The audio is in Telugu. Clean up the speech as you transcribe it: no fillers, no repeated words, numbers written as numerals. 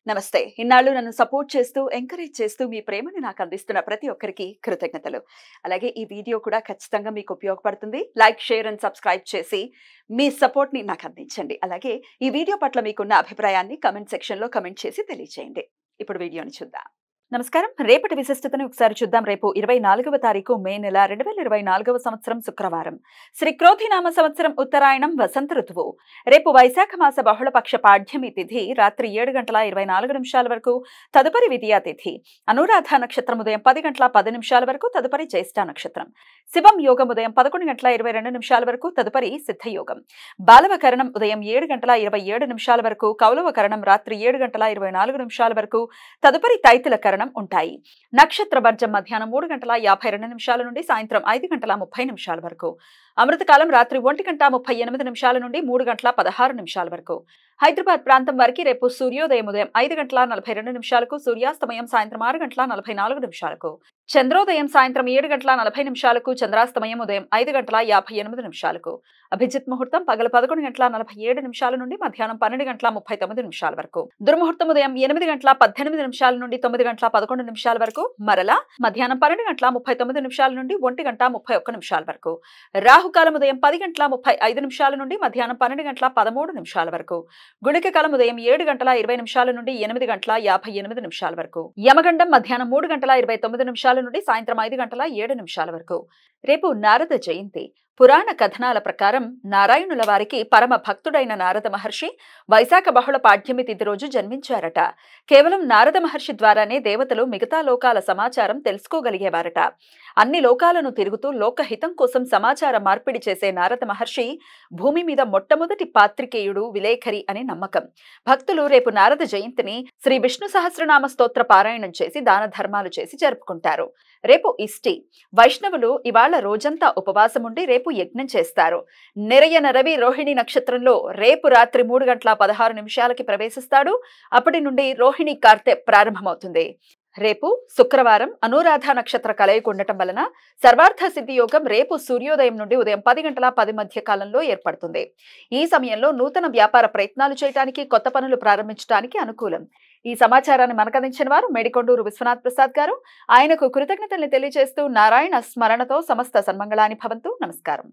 నమస్తే. ఇన్నాళ్ళు నన్ను సపోర్ట్ చేస్తూ, ఎంకరేజ్ చేస్తూ మీ ప్రేమని నాకు అందిస్తున్న ప్రతి ఒక్కరికి కృతజ్ఞతలు. అలాగే ఈ వీడియో కూడా ఖచ్చితంగా మీకు ఉపయోగపడుతుంది. లైక్, షేర్ అండ్ సబ్స్క్రైబ్ చేసి మీ సపోర్ట్‌ని నాకు అందించండి. అలాగే ఈ వీడియో పట్ల మీకున్న అభిప్రాయాన్ని కామెంట్ సెక్షన్‌లో కామెంట్ చేసి తెలియజేయండి. ఇప్పుడు వీడియోని చూద్దాం. నమస్కారం. రేపటి విశిష్టతను ఒకసారి చూద్దాం. రేపు 24వ తారీఖు మే నెల 2024వ సంవత్సరం శుక్రవారం. శ్రీ క్రోధినామ సంవత్సరం ఉత్తరాయణం వసంత ఋతువు. రేపు వైశాఖ మాస బహుళపక్ష పాడ్యమి తిథి రాత్రి 7:24 వరకు, తదుపరి విద్యా తిథి. అనురాధ నక్షత్రం ఉదయం 10:10 వరకు, తదుపరి జ్యేష్ఠ నక్షత్రం. శివం యోగం ఉదయం 11:22 వరకు, తదుపరి సిద్ధయోగం. బాలవకరణం ఉదయం 7:27 వరకు, కౌలవకరణం రాత్రి 7:24 వరకు, తదుపరి తైతుల కరణం ఉంటాయి. నక్షత్ర వర్జం మధ్యాహ్నం 3:52 నుండి సాయంత్రం 5:30 వరకు. అమృతకాలం రాత్రి 1:38 నుండి 3:16 వరకు. హైదరాబాద్ ప్రాంతం వారికి రేపు సూర్యోదయం ఉదయం 5:42 సూర్యాస్తమయం సాయంత్రం 6:44 చంద్రోదయం సాయంత్రం 7:40 చంద్రాస్తమయం ఉదయం 5:58 అభిజిత్ ముహూర్తం పగలు 11:47 నుండి మధ్యాహ్నం 12:39 వరకు. దుర్ముహూర్తం ఉదయం 8:18 నుండి 9:11 వరకు, మరలా మధ్యాహ్నం 12:39 నుండి 1:31 వరకు. రాహుకాలం ఉదయం 10:35 నుండి మధ్యాహ్నం 12:13 వరకు. గుళిక కాలం ఉదయం 7:20 నుండి 8:58 వరకు. యమగండం మధ్యాహ్నం 3:29 నుండి సాయంత్రం 5:07 వరకు. రేపు నారద జయంతి. పురాణ కథనాల ప్రకారం నారాయణుల వారికి పరమ భక్తుడైన నారద మహర్షి వైశాఖ బహుళ పాడ్యమి తిథి రోజు జన్మించారట. కేవలం నారద మహర్షి ద్వారానే దేవతలు మిగతా లోకాల సమాచారం తెలుసుకోగలిగేవారట. అన్ని లోకాలను తిరుగుతూ లోకహితం కోసం సమాచార మార్పిడి చేసే నారద మహర్షి భూమి మీద మొట్టమొదటి పాత్రికేయుడు, విలేఖరి అని నమ్మకం. భక్తులు రేపు నారద జయంతిని శ్రీ విష్ణు సహస్రనామ స్తోత్ర పారాయణం చేసి దాన ధర్మాలు చేసి జరుపుకుంటారు. రేపు ఇష్టి. వైష్ణవులు ఇవాళ రోజంతా ఉపవాసం ఉండి రేపు యజ్ఞం చేస్తారు. నిరయన రవి రోహిణి నక్షత్రంలో రేపు రాత్రి 3:16 ప్రవేశిస్తాడు. అప్పటి నుండి రోహిణి కార్తె ప్రారంభమవుతుంది. రేపు శుక్రవారం అనురాధ నక్షత్ర కలయిక ఉండటం వలన సర్వార్థ సిద్ధి యోగం రేపు సూర్యోదయం నుండి ఉదయం 10:10 మధ్య కాలంలో ఏర్పడుతుంది. ఈ సమయంలో నూతన వ్యాపార ప్రయత్నాలు చేయడానికి, కొత్త పనులు ప్రారంభించడానికి అనుకూలం. ఈ సమాచారాన్ని మనకందించిన వారు మేడికొండూరు విశ్వనాథ్ ప్రసాద్ గారు. ఆయనకు కృతజ్ఞతల్ని తెలియజేస్తూ నారాయణ స్మరణతో సమస్త సన్మంగళాని భవంతు. నమస్కారం.